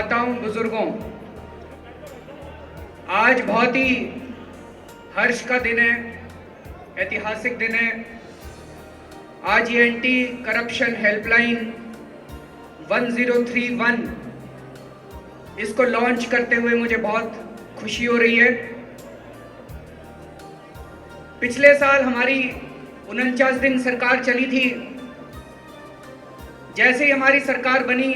माताओं, बुजुर्गों, आज बहुत ही हर्ष का दिन है, ऐतिहासिक दिन है। आज ये एंटी करप्शन हेल्पलाइन 1031 इसको लॉन्च करते हुए मुझे बहुत खुशी हो रही है। पिछले साल हमारी 49 दिन सरकार चली थी। जैसे ही हमारी सरकार बनी,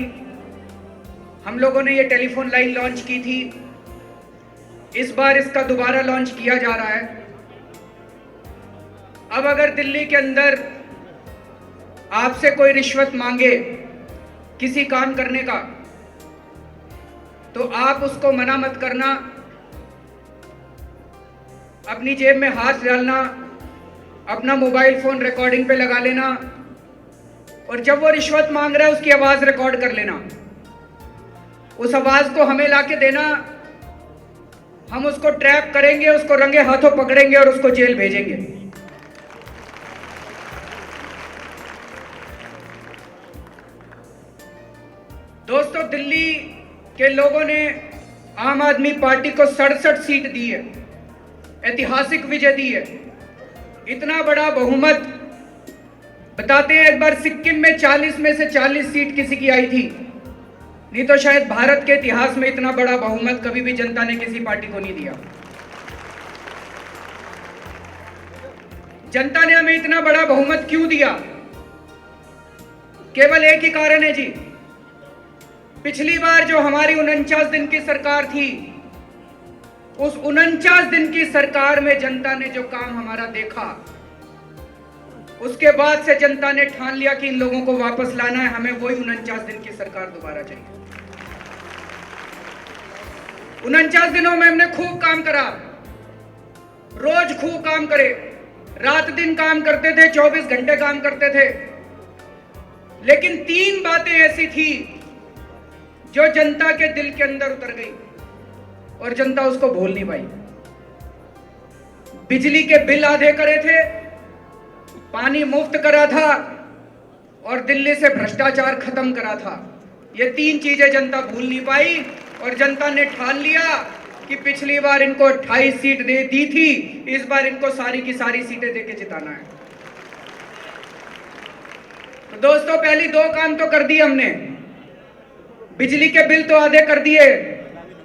हम लोगों ने ये टेलीफोन लाइन लॉन्च की थी। इस बार इसका दोबारा लॉन्च किया जा रहा है। अब अगर दिल्ली के अंदर आपसे कोई रिश्वत मांगे किसी काम करने का, तो आप उसको मना मत करना, अपनी जेब में हाथ डालना, अपना मोबाइल फोन रिकॉर्डिंग पे लगा लेना और जब वो रिश्वत मांग रहा है उसकी आवाज रिकॉर्ड कर लेना। उस आवाज को हमें लाके देना, हम उसको ट्रैप करेंगे, उसको रंगे हाथों पकड़ेंगे और उसको जेल भेजेंगे। दोस्तों, दिल्ली के लोगों ने आम आदमी पार्टी को 67 सीट दी है, ऐतिहासिक विजय दी है। इतना बड़ा बहुमत, बताते हैं एक बार सिक्किम में 40 में से 40 सीट किसी की आई थी, नहीं तो शायद भारत के इतिहास में इतना बड़ा बहुमत कभी भी जनता ने किसी पार्टी को नहीं दिया। जनता ने हमें इतना बड़ा बहुमत क्यों दिया? केवल एक ही कारण है जी। पिछली बार जो हमारी 49 दिन की सरकार थी, उस 49 दिन की सरकार में जनता ने जो काम हमारा देखा, उसके बाद से जनता ने ठान लिया कि इन लोगों को वापस लाना है, हमें वही 49 दिन की सरकार दोबारा चाहिए। 49 दिनों में हमने खूब काम करा, रोज खूब काम करे, रात दिन काम करते थे, 24 घंटे काम करते थे। लेकिन 3 बातें ऐसी थी जो जनता के दिल के अंदर उतर गई और जनता उसको भूल नहीं पाई। बिजली के बिल आधे करे थे, पानी मुफ्त करा था और दिल्ली से भ्रष्टाचार खत्म करा था। ये 3 चीजें जनता भूल नहीं पाई और जनता ने ठान लिया कि पिछली बार इनको 28 सीट दे दी थी, इस बार इनको सारी की सारी सीटें देके जिताना है। तो दोस्तों, पहली 2 काम तो कर दिए हमने। बिजली के बिल तो आधे कर दिए।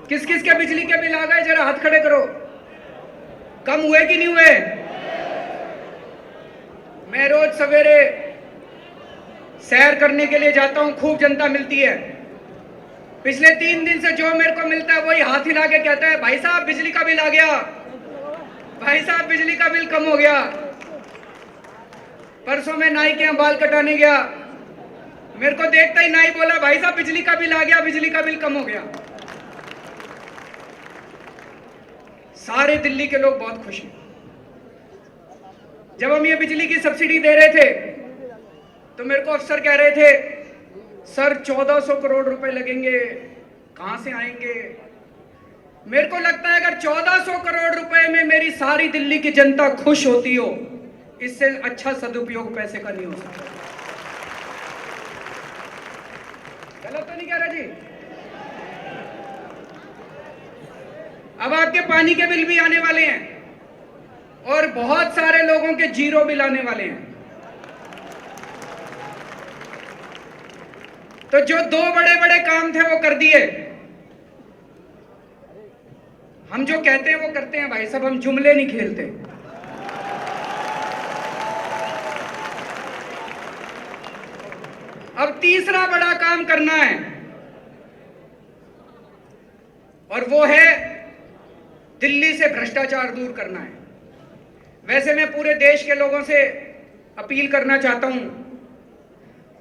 किस किस के बिजली के बिल आ गए, जरा हाथ खड़े करो। कम हुए कि नहीं हुए? मैं रोज सवेरे सैर करने के लिए जाता हूं, खूब जनता मिलती है। पिछले 3 दिन से जो मेरे को मिलता है वही हाथ हिला के कहता है, भाई साहब बिजली का बिल आ गया, भाई साहब बिजली का बिल कम हो गया। परसों मैं नाई के यहाँ बाल कटाने गया, मेरे को देखता ही नाई बोला, भाई साहब बिजली का बिल आ गया, बिजली का बिल कम हो गया। सारे दिल्ली के लोग बहुत खुश हैं। जब हम ये बिजली की सब्सिडी दे रहे थे तो मेरे को अफसर कह रहे थे, सर 1400 करोड़ रुपए लगेंगे, कहां से आएंगे? मेरे को लगता है अगर 1400 करोड़ रुपए में मेरी सारी दिल्ली की जनता खुश होती हो, इससे अच्छा सदुपयोग पैसे का नहीं हो सकता। गलत तो नहीं कह रहा जी? अब आपके पानी के बिल भी आने वाले हैं और बहुत सारे लोगों के जीरो बिल आने वाले हैं। तो जो 2 बड़े बड़े काम थे वो कर दिए। हम जो कहते हैं वो करते हैं भाई साहब, हम जुमले नहीं खेलते। अब तीसरा बड़ा काम करना है और वो है दिल्ली से भ्रष्टाचार दूर करना है। वैसे मैं पूरे देश के लोगों से अपील करना चाहता हूं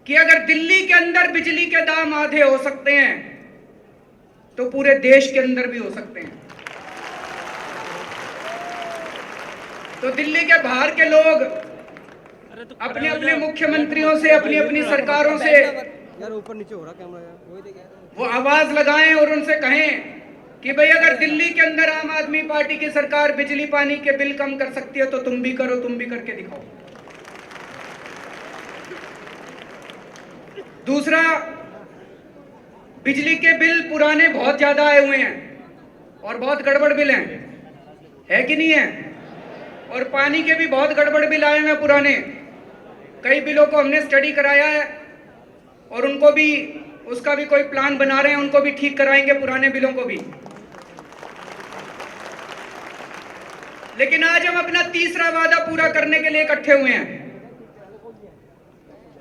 कि अगर दिल्ली के अंदर बिजली के दाम आधे हो सकते हैं तो पूरे देश के अंदर भी हो सकते हैं। तो दिल्ली के बाहर के लोग अपने अपने मुख्यमंत्रियों से, अपनी अपनी सरकारों से यार ऊपर नीचे हो रहा कैमरा यार, वही तो कह रहा हूं। वो आवाज लगाएं और उनसे कहें कि भाई अगर दिल्ली के अंदर आम आदमी पार्टी की सरकार बिजली पानी के बिल कम कर सकती है तो तुम भी करो, तुम भी करके दिखाओ। दूसरा, बिजली के बिल पुराने बहुत ज्यादा आए हुए हैं और बहुत गड़बड़ बिल हैं, है कि नहीं है? और पानी के भी बहुत गड़बड़ बिल आए हुए हैं पुराने। कई बिलों को हमने स्टडी कराया है और उनको भी, उसका भी कोई प्लान बना रहे हैं, उनको भी ठीक कराएंगे, पुराने बिलों को भी। लेकिन आज हम अपना तीसरा वादा पूरा करने के लिए इकट्ठे हुए हैं।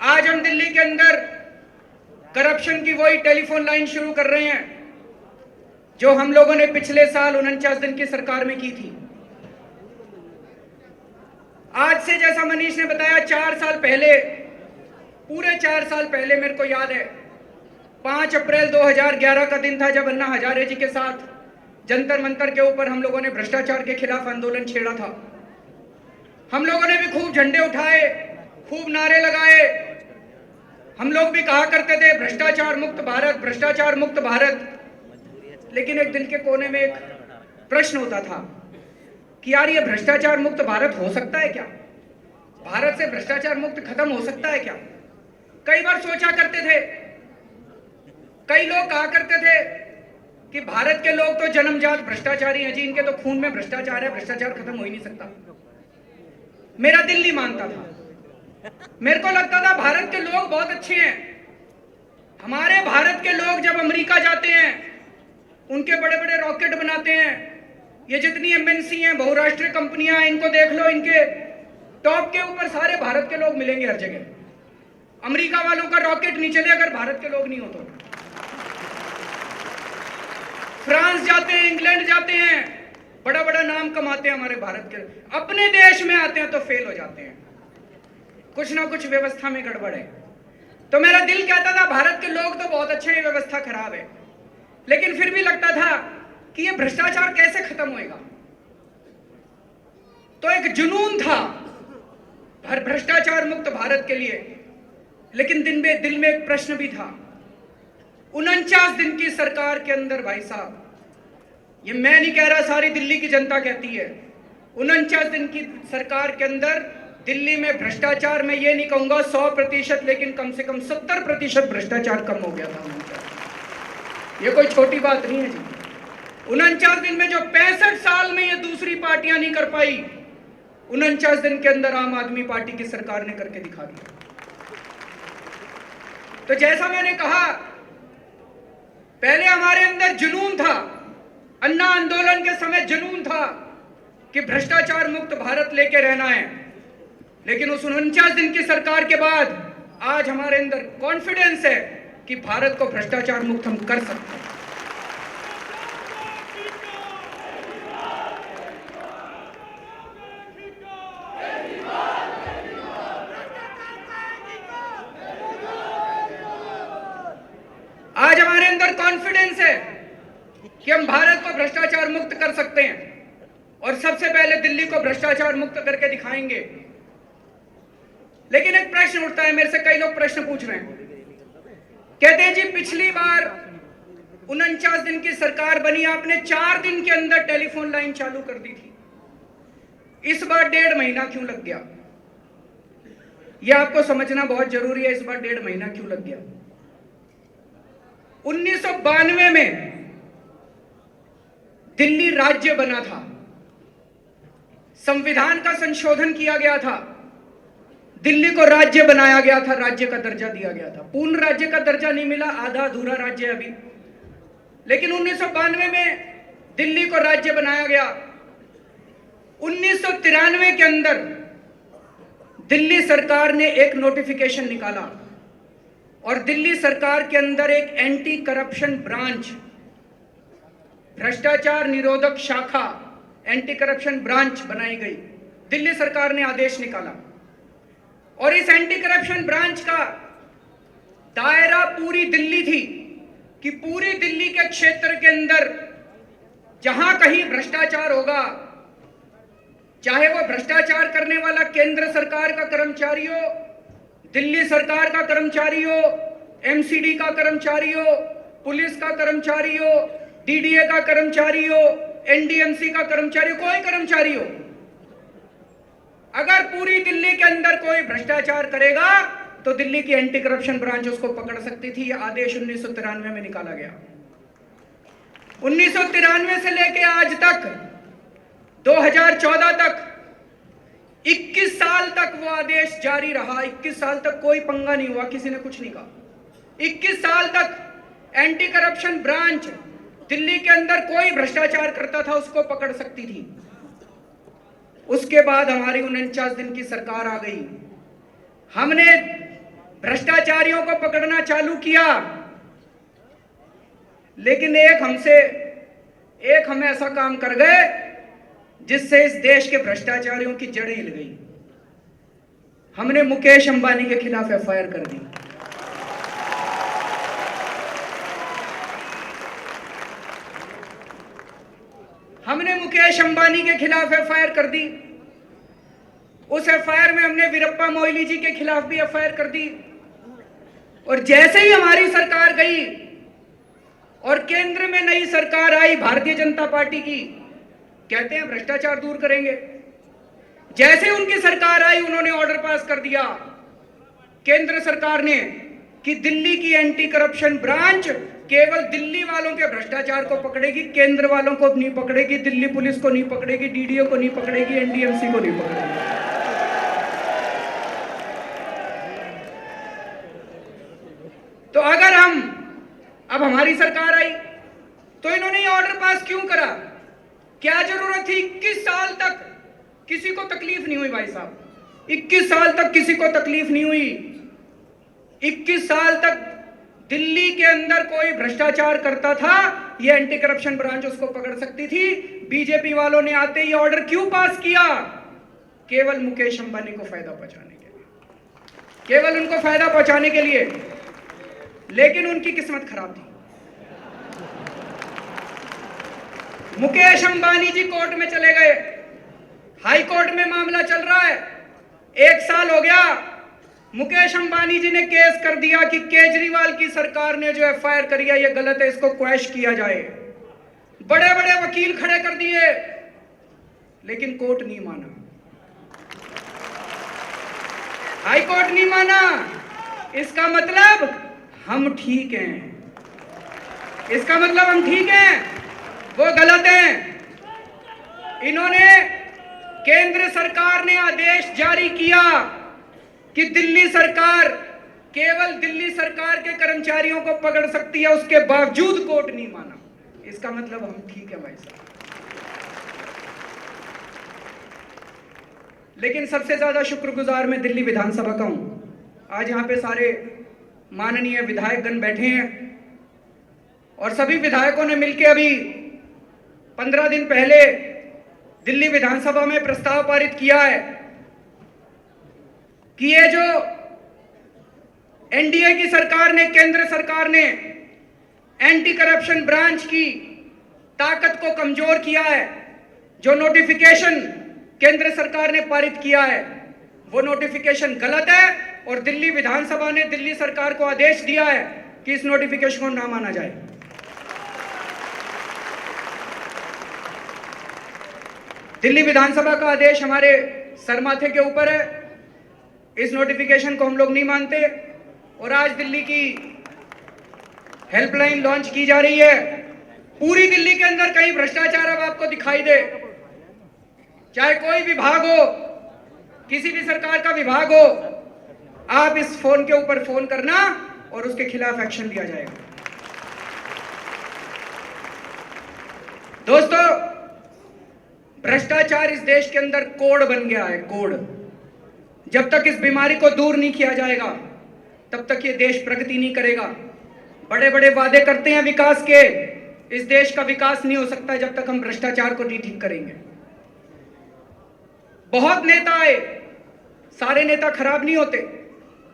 आज हम दिल्ली के अंदर करप्शन की वही टेलीफोन लाइन शुरू कर रहे हैं जो हम लोगों ने पिछले साल 49 दिन की सरकार में की थी। आज से, जैसा मनीष ने बताया, 4 साल पहले, पूरे 4 साल पहले, मेरे को याद है 5 अप्रैल 2011 का दिन था जब अन्ना हजारे जी के साथ जंतर मंतर के ऊपर हम लोगों ने भ्रष्टाचार के खिलाफ आंदोलन छेड़ा था। हम लोगों ने भी खूब झंडे उठाए, खूब नारे लगाए। हम लोग भी कहा करते थे भ्रष्टाचार मुक्त भारत, भ्रष्टाचार मुक्त भारत। लेकिन एक दिल के कोने में एक प्रश्न होता था कि यार, ये भ्रष्टाचार मुक्त भारत हो सकता है क्या? भारत से भ्रष्टाचार मुक्त खत्म हो सकता है क्या? कई बार सोचा करते थे। कई लोग कहा करते थे कि भारत के लोग तो जन्मजात भ्रष्टाचारी हैं जी, इनके तो खून में भ्रष्टाचार है, भ्रष्टाचार खत्म हो ही नहीं सकता। मेरा दिल नहीं मानता था। मेरे को लगता था भारत के लोग बहुत अच्छे हैं। हमारे भारत के लोग जब अमेरिका जाते हैं, उनके बड़े बड़े रॉकेट बनाते हैं। ये जितनी एमएनसी हैं, बहुराष्ट्रीय कंपनियां, इनको देख लो, इनके टॉप के ऊपर सारे भारत के लोग मिलेंगे हर जगह। अमेरिका वालों का रॉकेट नहीं चले अगर भारत के लोग नहीं हो तो। फ्रांस जाते हैं, इंग्लैंड जाते हैं, बड़ा बड़ा नाम कमाते हैं हमारे भारत के। अपने देश में आते हैं तो फेल हो जाते हैं, कुछ ना कुछ व्यवस्था में गड़बड़ है। तो मेरा दिल कहता था भारत के लोग तो बहुत अच्छे हैं, व्यवस्था खराब है। लेकिन फिर भी लगता था कि ये भ्रष्टाचार कैसे खत्म होएगा। तो एक जुनून था भ्रष्टाचार मुक्त भारत के लिए। लेकिन दिल में एक प्रश्न भी था। 49 दिन की सरकार के अंदर, भाई साहब, ये मैं नहीं कह रहा, सारी दिल्ली की जनता कहती है, 49 दिन की सरकार के अंदर दिल्ली में भ्रष्टाचार, मैं ये नहीं कहूंगा 100%, लेकिन कम से कम 70% भ्रष्टाचार कम हो गया था। ये कोई छोटी बात नहीं है जी। 49 दिन में जो 65 साल में ये दूसरी पार्टियां नहीं कर पाई, 49 दिन के अंदर आम आदमी पार्टी की सरकार ने करके दिखा दिया। तो जैसा मैंने कहा, पहले हमारे अंदर जुनून था, अन्ना आंदोलन के समय जुनून था कि भ्रष्टाचार मुक्त भारत लेके रहना है। लेकिन उस 49 दिन की सरकार के बाद आज हमारे अंदर कॉन्फिडेंस है कि भारत को भ्रष्टाचार मुक्त हम कर सकते हैं। आज हमारे अंदर कॉन्फिडेंस है कि हम भारत को भ्रष्टाचार मुक्त कर सकते हैं और सबसे पहले दिल्ली को भ्रष्टाचार मुक्त करके दिखाएंगे। लेकिन एक प्रश्न उठता है, मेरे से कई लोग प्रश्न पूछ रहे हैं, कहते हैं जी पिछली बार 49 दिन की सरकार बनी, आपने 4 दिन के अंदर टेलीफोन लाइन चालू कर दी थी, इस बार 1.5 महीना क्यों लग गया? यह आपको समझना बहुत जरूरी है, इस बार 1.5 महीना क्यों लग गया। 1992 में दिल्ली राज्य बना था, संविधान का संशोधन किया गया था, दिल्ली को राज्य बनाया गया था, राज्य का दर्जा दिया गया था। पूर्ण राज्य का दर्जा नहीं मिला, आधा अधूरा राज्य है अभी। लेकिन 1992 में दिल्ली को राज्य बनाया गया। 1993 के अंदर दिल्ली सरकार ने एक नोटिफिकेशन निकाला और दिल्ली सरकार के अंदर एक एंटी करप्शन ब्रांच, भ्रष्टाचार निरोधक शाखा, एंटी करप्शन ब्रांच बनाई गई। दिल्ली सरकार ने आदेश निकाला और इस एंटी करप्शन ब्रांच का दायरा पूरी दिल्ली थी कि पूरी दिल्ली के क्षेत्र के अंदर जहां कहीं भ्रष्टाचार होगा, चाहे वो भ्रष्टाचार करने वाला केंद्र सरकार का कर्मचारी हो, दिल्ली सरकार का कर्मचारी हो, एमसीडी का कर्मचारी हो, पुलिस का कर्मचारी हो, डीडीए का कर्मचारी हो, एनडीएमसी का कर्मचारी, कोई कर्मचारी हो, अगर पूरी दिल्ली के अंदर कोई भ्रष्टाचार करेगा तो दिल्ली की एंटी करप्शन ब्रांच उसको पकड़ सकती थी। यह आदेश 1993 में निकाला गया। 1993 से लेके आज तक 2014 तक 21 साल तक वो आदेश जारी रहा। 21 साल तक कोई पंगा नहीं हुआ, किसी ने कुछ नहीं कहा। 21 साल तक एंटी करप्शन ब्रांच दिल्ली के अंदर कोई भ्रष्टाचार करता था उसको पकड़ सकती थी। उसके बाद हमारी 49 दिन की सरकार आ गई। हमने भ्रष्टाचारियों को पकड़ना चालू किया, लेकिन एक हम ऐसा काम कर गए जिससे इस देश के भ्रष्टाचारियों की जड़ें हिल गई। हमने मुकेश अंबानी के खिलाफ एफआईआर कर दी। हमने मुकेश अंबानी के खिलाफ एफआईआर कर दी। उस एफआईआर में हमने वीरप्पा मोइली जी के खिलाफ भी एफआईआर कर दी। और जैसे ही हमारी सरकार गई और केंद्र में नई सरकार आई भारतीय जनता पार्टी की, कहते हैं भ्रष्टाचार दूर करेंगे। जैसे उनकी सरकार आई उन्होंने ऑर्डर पास कर दिया केंद्र सरकार ने कि दिल्ली की एंटी करप्शन ब्रांच केवल दिल्ली वालों के भ्रष्टाचार को पकड़ेगी, केंद्र वालों को नहीं पकड़ेगी, दिल्ली पुलिस को नहीं पकड़ेगी, डीडीओ को नहीं पकड़ेगी, एनडीएमसी को नहीं पकड़ेगी। तो अगर अब हमारी सरकार आई तो इन्होंने ये ऑर्डर पास क्यों करा? क्या जरूरत थी? 21 साल तक किसी को तकलीफ नहीं हुई भाई साहब। 21 साल तक किसी को तकलीफ नहीं हुई। 21 साल तक दिल्ली के अंदर कोई भ्रष्टाचार करता था, ये एंटी करप्शन ब्रांच उसको पकड़ सकती थी। बीजेपी वालों ने आते ही ऑर्डर क्यों पास किया? केवल मुकेश अंबानी को फायदा पहुंचाने के लिए, केवल उनको फायदा पहुंचाने के लिए। लेकिन उनकी किस्मत खराब थी। मुकेश अंबानी जी कोर्ट में चले गए, हाई कोर्ट में मामला चल रहा है, 1 साल हो गया। मुकेश अंबानी जी ने केस कर दिया कि केजरीवाल की सरकार ने जो एफआईआर करी है ये गलत है, इसको क्वैश किया जाए। बड़े बड़े वकील खड़े कर दिए, लेकिन कोर्ट नहीं माना, हाई कोर्ट नहीं माना। इसका मतलब हम ठीक हैं, इसका मतलब हम ठीक हैं, वो गलत हैं। इन्होंने, केंद्र सरकार ने आदेश जारी किया कि दिल्ली सरकार केवल दिल्ली सरकार के कर्मचारियों को पकड़ सकती है, उसके बावजूद कोर्ट नहीं माना। इसका मतलब हम ठीक है भाई साहब। लेकिन सबसे ज्यादा शुक्रगुजार मैं दिल्ली विधानसभा का हूं। आज यहां पे सारे माननीय विधायकगण बैठे हैं और सभी विधायकों ने मिलकर अभी 15 दिन पहले दिल्ली विधानसभा में प्रस्ताव पारित किया है कि ये जो एनडीए की सरकार ने, केंद्र सरकार ने एंटी करप्शन ब्रांच की ताकत को कमजोर किया है, जो नोटिफिकेशन केंद्र सरकार ने पारित किया है वो नोटिफिकेशन गलत है। और दिल्ली विधानसभा ने दिल्ली सरकार को आदेश दिया है कि इस नोटिफिकेशन को ना माना जाए। दिल्ली विधानसभा का आदेश हमारे सरमाथे के ऊपर है, इस नोटिफिकेशन को हम लोग नहीं मानते। और आज दिल्ली की हेल्पलाइन लॉन्च की जा रही है। पूरी दिल्ली के अंदर कहीं भ्रष्टाचार अब आपको दिखाई दे, चाहे कोई विभाग हो, किसी भी सरकार का विभाग हो, आप इस फोन के ऊपर फोन करना और उसके खिलाफ एक्शन लिया जाएगा। दोस्तों, भ्रष्टाचार इस देश के अंदर कोड़ बन गया है, कोड़। जब तक इस बीमारी को दूर नहीं किया जाएगा तब तक ये देश प्रगति नहीं करेगा। बड़े बड़े वादे करते हैं विकास के, इस देश का विकास नहीं हो सकता जब तक हम भ्रष्टाचार को नहीं ठीक करेंगे। बहुत नेता आए, सारे नेता खराब नहीं होते,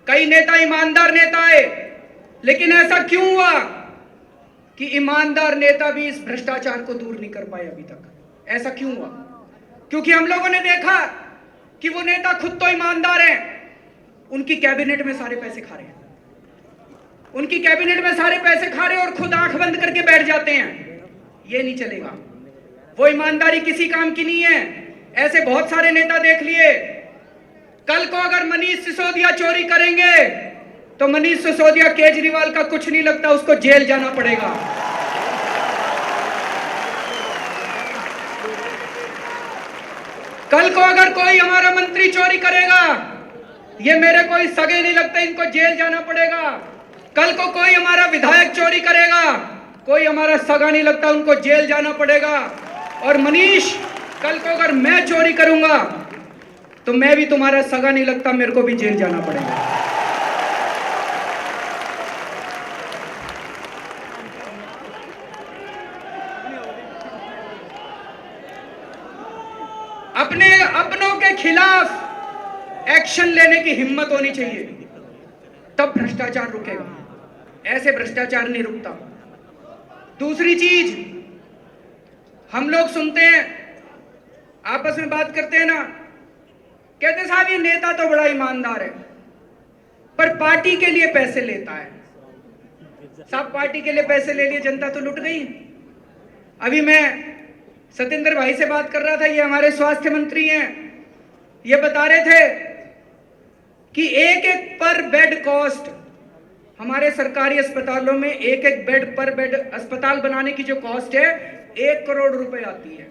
कई नेता ईमानदार नेता आए, लेकिन ऐसा क्यों हुआ कि ईमानदार नेता भी इस भ्रष्टाचार को दूर नहीं कर पाए अभी तक? ऐसा क्यों हुआ? क्योंकि हम लोगों ने देखा कि वो नेता खुद तो ईमानदार हैं, उनकी कैबिनेट में सारे पैसे खा रहे हैं, उनकी कैबिनेट में सारे पैसे खा रहे हैं और खुद आंख बंद करके बैठ जाते हैं। ये नहीं चलेगा, वो ईमानदारी किसी काम की नहीं है। ऐसे बहुत सारे नेता देख लिए कल को अगर मनीष सिसोदिया चोरी करेंगे तो मनीष सिसोदिया केजरीवाल का कुछ नहीं लगता, उसको जेल जाना पड़ेगा। कल को अगर कोई हमारा मंत्री चोरी करेगा, ये मेरे कोई सगे नहीं लगते, इनको जेल जाना पड़ेगा। कल को कोई हमारा विधायक चोरी करेगा, कोई हमारा सगा नहीं लगता, उनको जेल जाना पड़ेगा। और मनीष, कल को अगर मैं चोरी करूंगा तो मैं भी तुम्हारा सगा नहीं लगता, मेरे को भी जेल जाना पड़ेगा। अपनों के खिलाफ एक्शन लेने की हिम्मत होनी चाहिए, तब भ्रष्टाचार रुकेगा, ऐसे भ्रष्टाचार नहीं रुकता। दूसरी चीज, हम लोग सुनते हैं, आपस में बात करते हैं ना, कहते साहब ये नेता तो बड़ा ईमानदार है पर पार्टी के लिए पैसे लेता है। साहब पार्टी के लिए पैसे ले लिए, जनता तो लुट गई। अभी मैं सत्येंद्र भाई से बात कर रहा था, ये हमारे स्वास्थ्य मंत्री हैं, ये बता रहे थे कि एक एक पर बेड कॉस्ट, हमारे सरकारी अस्पतालों में एक एक बेड पर बेड अस्पताल बनाने की जो कॉस्ट है 1 करोड़ रुपए आती है,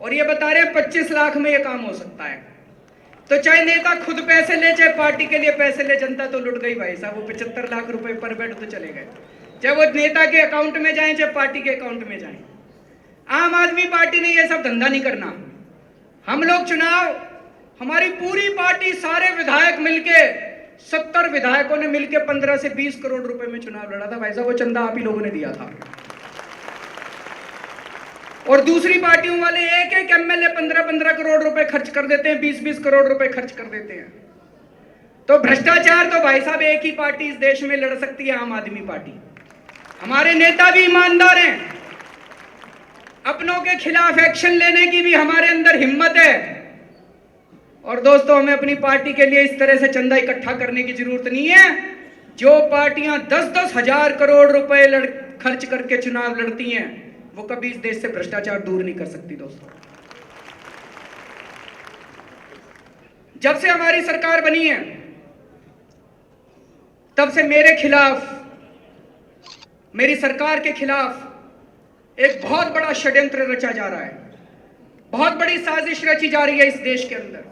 और ये बता रहे हैं 25 लाख में ये काम हो सकता है। तो चाहे नेता खुद पैसे ले, चाहे पार्टी के लिए पैसे ले, जनता तो लुट गई भाई साहब। वो 75 लाख रुपए पर बेड तो चले गए, चाहे वो नेता के अकाउंट में जाए चाहे पार्टी के अकाउंट में जाए। आम आदमी पार्टी ने ये सब धंधा नहीं करना। हम लोग चुनाव, हमारी पूरी पार्टी, सारे विधायक मिलके, 70 विधायकों ने मिलके 15 से 20 करोड़ रुपए में चुनाव लड़ा था भाई साहब। वो चंदा आप ही लोगों ने दिया था। और दूसरी पार्टियों वाले एक एक एमएलए 15-15 करोड़ रुपए खर्च कर देते हैं, 20-20 करोड़ रुपए खर्च कर देते हैं। तो भ्रष्टाचार तो भाई साहब एक ही पार्टी इस देश में लड़ सकती है, आम आदमी पार्टी। हमारे नेता भी ईमानदार हैं, अपनों के खिलाफ एक्शन लेने की भी हमारे अंदर हिम्मत है। और दोस्तों, हमें अपनी पार्टी के लिए इस तरह से चंदा इकट्ठा करने की जरूरत नहीं है। जो पार्टियां 10-10 हजार करोड़ रुपए खर्च करके चुनाव लड़ती हैं, वो कभी इस देश से भ्रष्टाचार दूर नहीं कर सकती। दोस्तों, जब से हमारी सरकार बनी है, तब से मेरे खिलाफ, मेरी सरकार के खिलाफ एक बहुत बड़ा षड्यंत्र रचा जा रहा है, बहुत बड़ी साजिश रची जा रही है इस देश के अंदर।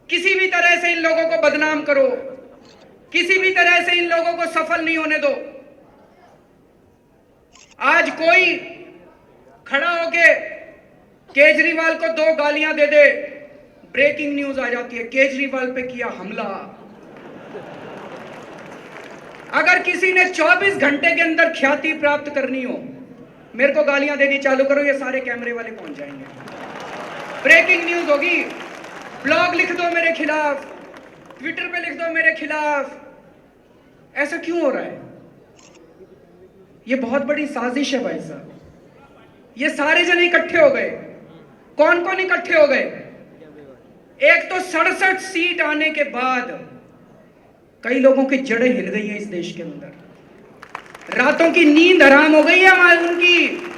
किसी भी तरह से इन लोगों को बदनाम करो, किसी भी तरह से इन लोगों को सफल नहीं होने दो। आज कोई खड़ा होके केजरीवाल को 2 गालियां दे दे, ब्रेकिंग न्यूज आ जाती है, केजरीवाल पे किया हमला। अगर किसी ने 24 घंटे के अंदर ख्याति प्राप्त करनी हो, मेरे को गालियां देनी चालू करो, ये सारे कैमरे वाले पहुंच जाएंगे, ब्रेकिंग न्यूज होगी। ब्लॉग लिख दो मेरे खिलाफ, ट्विटर पे लिख दो मेरे खिलाफ। ऐसा क्यों हो रहा है? ये बहुत बड़ी साजिश है भाई साहब। ये सारे जने इकट्ठे हो गए। कौन कौन इकट्ठे हो गए? एक तो 67 सीट आने के बाद कई लोगों की जड़ें हिल गई हैं इस देश के अंदर, रातों की नींद हराम हो गई है हमारी, उनकी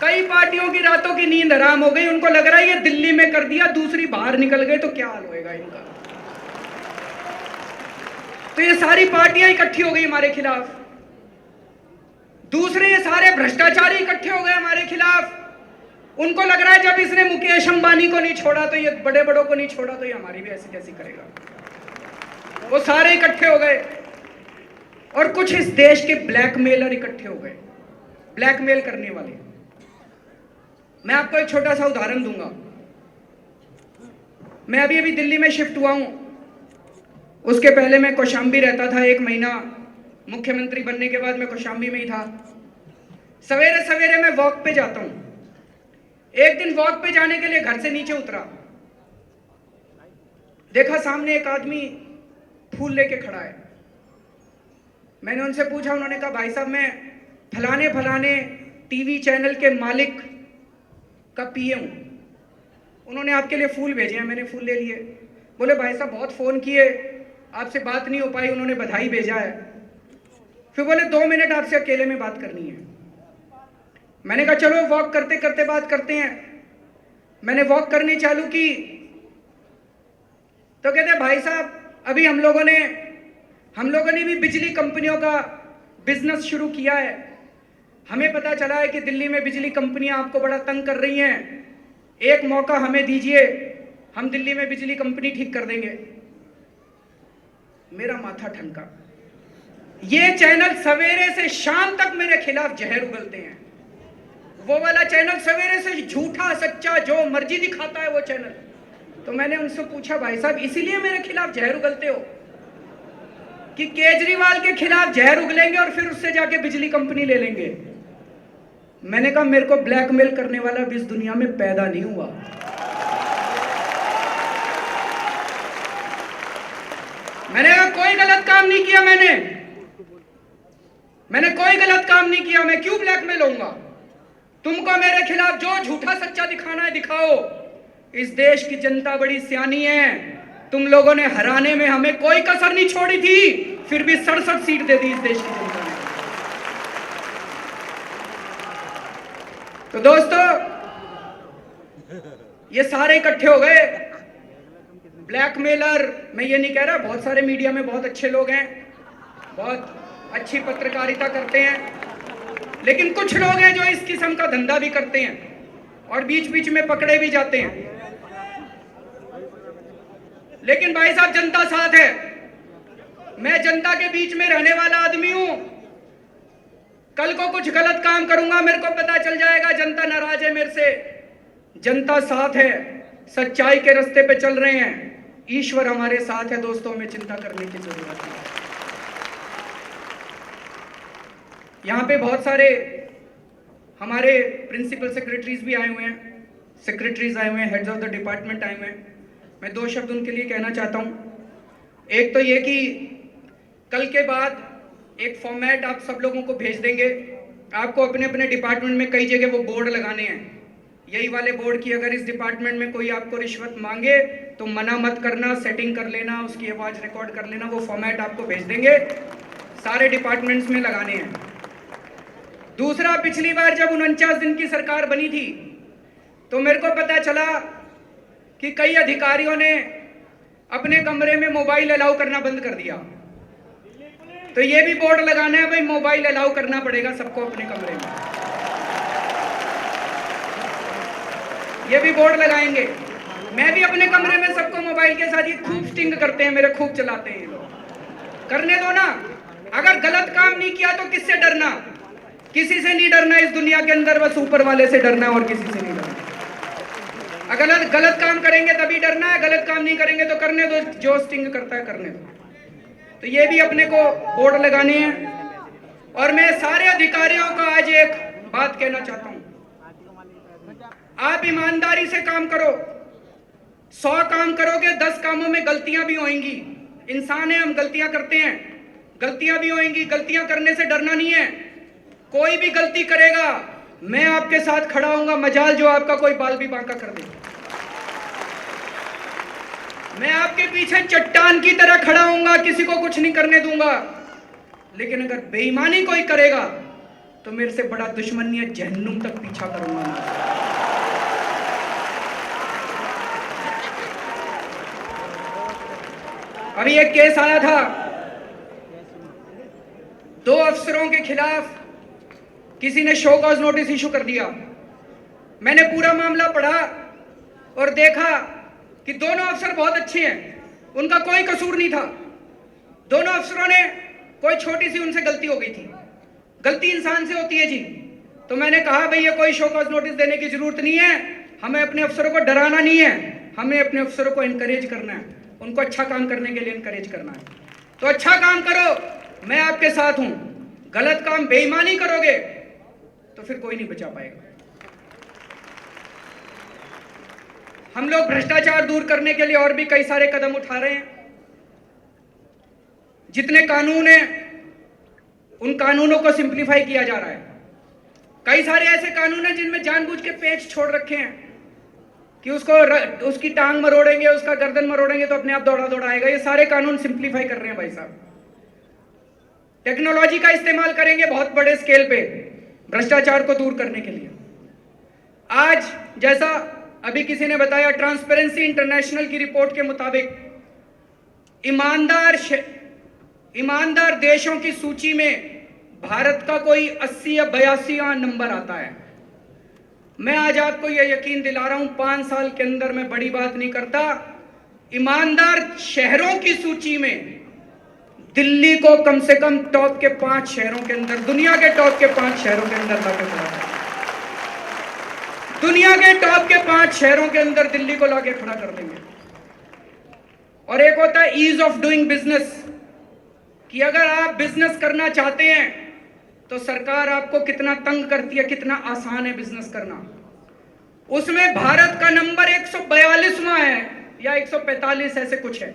कई पार्टियों की रातों की नींद हराम हो गई। उनको लग रहा है ये दिल्ली में कर दिया, दूसरी बाहर निकल गए तो क्या हाल होएगा इनका। तो ये सारी पार्टियां इकट्ठी हो गई हमारे खिलाफ। दूसरे ये सारे भ्रष्टाचारी इकट्ठे हो गए हमारे खिलाफ। उनको लग रहा है जब इसने मुकेश अंबानी को नहीं छोड़ा तो ये बड़े बड़ों को नहीं छोड़ा तो ये हमारी भी ऐसी कैसी करेगा। वो सारे इकट्ठे हो गए। और कुछ इस देश के ब्लैकमेलर इकट्ठे हो गए, ब्लैकमेल करने वाले। मैं आपको एक छोटा सा उदाहरण दूंगा। मैं अभी अभी दिल्ली में शिफ्ट हुआ हूं। उसके पहले मैं कौशाम्बी रहता था 1 महीना। मुख्यमंत्री बनने के बाद मैं कौशाम्बी में ही था। सवेरे सवेरे मैं वॉक पे जाता हूं। एक दिन वॉक पे जाने के लिए घर से नीचे उतरा, देखा सामने एक आदमी फूल लेके खड़ा है। मैंने उनसे पूछा, उन्होंने कहा भाई साहब मैं फलाने फलाने टीवी चैनल के मालिक का पीए हूं, उन्होंने आपके लिए फूल भेजे हैं। मैंने फूल ले लिए। बोले भाई साहब बहुत फ़ोन किए, आपसे बात नहीं हो पाई, उन्होंने बधाई भेजा है। फिर बोले 2 मिनट आपसे अकेले में बात करनी है। मैंने कहा चलो वॉक करते करते बात करते हैं। मैंने वॉक करनी चालू की। तो कहते भाई साहब अभी हम लोगों ने भी बिजली कंपनियों का बिजनेस शुरू किया है, हमें पता चला है कि दिल्ली में बिजली कंपनियां आपको बड़ा तंग कर रही हैं, एक मौका हमें दीजिए, हम दिल्ली में बिजली कंपनी ठीक कर देंगे। मेरा माथा ठनका। ये चैनल सवेरे से शाम तक मेरे खिलाफ जहर उगलते हैं। वो वाला चैनल सवेरे से झूठा सच्चा जो मर्जी दिखाता है वो चैनल। तो मैंने उनसे पूछा भाई साहब इसीलिए मेरे खिलाफ जहर उगलते हो कि केजरीवाल के खिलाफ जहर उगलेंगे और फिर उससे जाके बिजली कंपनी ले लेंगे? मैंने कहा मेरे को ब्लैकमेल करने वाला भी इस दुनिया में पैदा नहीं हुआ। मैंने कहा कोई गलत काम नहीं किया, मैंने कोई गलत काम नहीं किया, मैं क्यों ब्लैकमेल होऊंगा? तुमको मेरे खिलाफ जो झूठा सच्चा दिखाना है दिखाओ। इस देश की जनता बड़ी सियानी है, तुम लोगों ने हराने में हमें कोई कसर नहीं छोड़ी थी, फिर भी 67 सीट दे दी इस देश की जनता ने। तो दोस्तों ये सारे इकट्ठे हो गए ब्लैकमेलर। मैं ये नहीं कह रहा, बहुत सारे मीडिया में बहुत अच्छे लोग हैं, बहुत अच्छी पत्रकारिता करते हैं, लेकिन कुछ लोग हैं जो इस किस्म का धंधा भी करते हैं और बीच बीच में पकड़े भी जाते हैं। लेकिन भाई साहब जनता साथ है, मैं जनता के बीच में रहने वाला आदमी हूं। कल को कुछ गलत काम करूंगा, मेरे को पता चल जाएगा जनता नाराज है मेरे से। जनता साथ है, सच्चाई के रास्ते पे चल रहे हैं, ईश्वर हमारे साथ है। दोस्तों में चिंता करने की जरूरत है। यहाँ पे बहुत सारे हमारे प्रिंसिपल सेक्रेटरीज भी आए हुए हैं, सेक्रेटरीज आए हुए हैं, हेड्स ऑफ द डिपार्टमेंट आए हुए हैं। मैं 2 शब्द उनके लिए कहना चाहता हूँ। एक तो ये कि कल के बाद एक फॉर्मेट आप सब लोगों को भेज देंगे, आपको अपने अपने डिपार्टमेंट में कई जगह वो बोर्ड लगाने हैं, यही वाले बोर्ड की अगर इस डिपार्टमेंट में कोई आपको रिश्वत मांगे तो मना मत करना, सेटिंग कर लेना, उसकी आवाज़ रिकॉर्ड कर लेना। वो फॉर्मेट आपको भेज देंगे, सारे डिपार्टमेंट्स में लगाने हैं। दूसरा, पिछली बार जब 49 दिन की सरकार बनी थी तो मेरे को पता चला कि कई अधिकारियों ने अपने कमरे में मोबाइल अलाउ करना बंद कर दिया। तो ये भी बोर्ड लगाना है भाई, मोबाइल अलाउ करना पड़ेगा सबको अपने कमरे में, ये भी बोर्ड लगाएंगे। मैं भी अपने कमरे में सबको मोबाइल के साथ, ये खूब स्टिंग करते हैं मेरे, खूब चलाते हैं ये लोग, करने दो ना। अगर गलत काम नहीं किया तो किससे डरना? किसी से नहीं डरना इस दुनिया के अंदर, बस ऊपर वाले से डरना और किसी से नहीं डरना। अगर गलत काम करेंगे तभी डरना है, गलत काम नहीं करेंगे तो करने दो, जो स्टिंग करता है करने दो। तो ये भी अपने को बोर्ड लगाने हैं। और मैं सारे अधिकारियों को आज एक बात कहना चाहता हूं, आप ईमानदारी से काम करो। 100 काम करोगे, 10 कामों में गलतियां भी होंगी, इंसान है हम, गलतियां करते हैं, गलतियां भी होंगी। गलतियां करने से डरना नहीं है, कोई भी गलती करेगा मैं आपके साथ खड़ा हूंगा, मजाल जो आपका कोई बाल भी बांका कर दे। मैं आपके पीछे चट्टान की तरह खड़ा हूंगा, किसी को कुछ नहीं करने दूंगा। लेकिन अगर बेईमानी कोई करेगा तो मेरे से बड़ा दुश्मन नहीं है, जहन्नुम तक पीछा करूंगा मैं। अभी एक केस आया था, 2 अफसरों के खिलाफ किसी ने शो कॉज नोटिस इशू कर दिया। मैंने पूरा मामला पढ़ा और देखा कि दोनों अफसर बहुत अच्छे हैं, उनका कोई कसूर नहीं था। दोनों अफसरों ने, कोई छोटी सी उनसे गलती हो गई थी, गलती इंसान से होती है जी। तो मैंने कहा भाई ये कोई शो कॉज नोटिस देने की जरूरत नहीं है, हमें अपने अफसरों को डराना नहीं है, हमें अपने अफसरों को इनकरेज करना है, उनको अच्छा काम करने के लिए इनकरेज करना है। तो अच्छा काम करो, मैं आपके साथ हूं। गलत काम, बेईमानी करोगे तो फिर कोई नहीं बचा पाएगा। हम लोग भ्रष्टाचार दूर करने के लिए और भी कई सारे कदम उठा रहे हैं। जितने कानून हैं उन कानूनों को सिंप्लीफाई किया जा रहा है। कई सारे ऐसे कानून हैं जिनमें जानबूझ के पेच छोड़ रखे हैं कि उसकी टांग मरोड़ेंगे, उसका गर्दन मरोड़ेंगे तो अपने आप दौड़ा दौड़ा आएगा। ये सारे कानून सिंप्लीफाई कर रहे हैं भाई साहब। टेक्नोलॉजी का इस्तेमाल करेंगे बहुत बड़े स्केल पे भ्रष्टाचार को दूर करने के लिए। आज जैसा अभी किसी ने बताया, ट्रांसपेरेंसी इंटरनेशनल की रिपोर्ट के मुताबिक ईमानदार देशों की सूची में भारत का कोई 80 या 82वां नंबर आता है। मैं आज आपको यह यकीन दिला रहा हूं, 5 साल के अंदर मैं बड़ी बात नहीं करता, ईमानदार शहरों की सूची में दिल्ली को कम से कम टॉप के 5 शहरों के अंदर, दुनिया के टॉप के 5 शहरों के अंदर लाके खड़ा कर, दुनिया के टॉप के 5 शहरों के अंदर दिल्ली को लाके खड़ा कर देंगे। और एक होता है ईज ऑफ डूइंग बिजनेस, कि अगर आप बिजनेस करना चाहते हैं तो सरकार आपको कितना तंग करती है, कितना आसान है बिजनेस करना। उसमें भारत का नंबर 142वां है या 145 ऐसे कुछ है।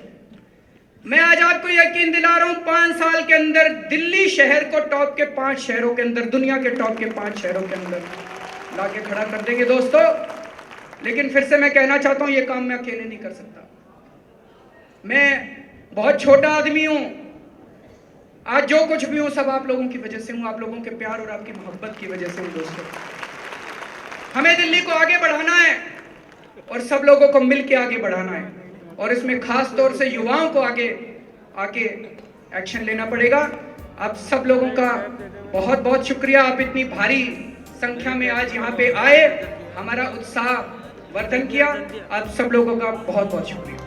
मैं आज आपको यकीन दिला रहा हूं, 5 साल के अंदर दिल्ली शहर को टॉप के 5 शहरों के अंदर, दुनिया के टॉप के 5 शहरों के अंदर लाके खड़ा कर देंगे दोस्तों। लेकिन फिर से मैं कहना चाहता हूं, यह काम मैं अकेले नहीं कर सकता। मैं बहुत छोटा आदमी हूं, आज जो कुछ भी हूं सब आप लोगों की वजह से हूं, आप लोगों के प्यार और आपकी मोहब्बत की वजह से हूं दोस्तों। हमें दिल्ली को आगे बढ़ाना है और सब लोगों को मिलकर आगे बढ़ाना है, और इसमें खास तौर से युवाओं को आगे आके एक्शन लेना पड़ेगा। आप सब लोगों का बहुत बहुत शुक्रिया, आप इतनी भारी संख्या में आज यहाँ पे आए, हमारा उत्साह वर्धन किया। आप सब लोगों का बहुत बहुत शुक्रिया।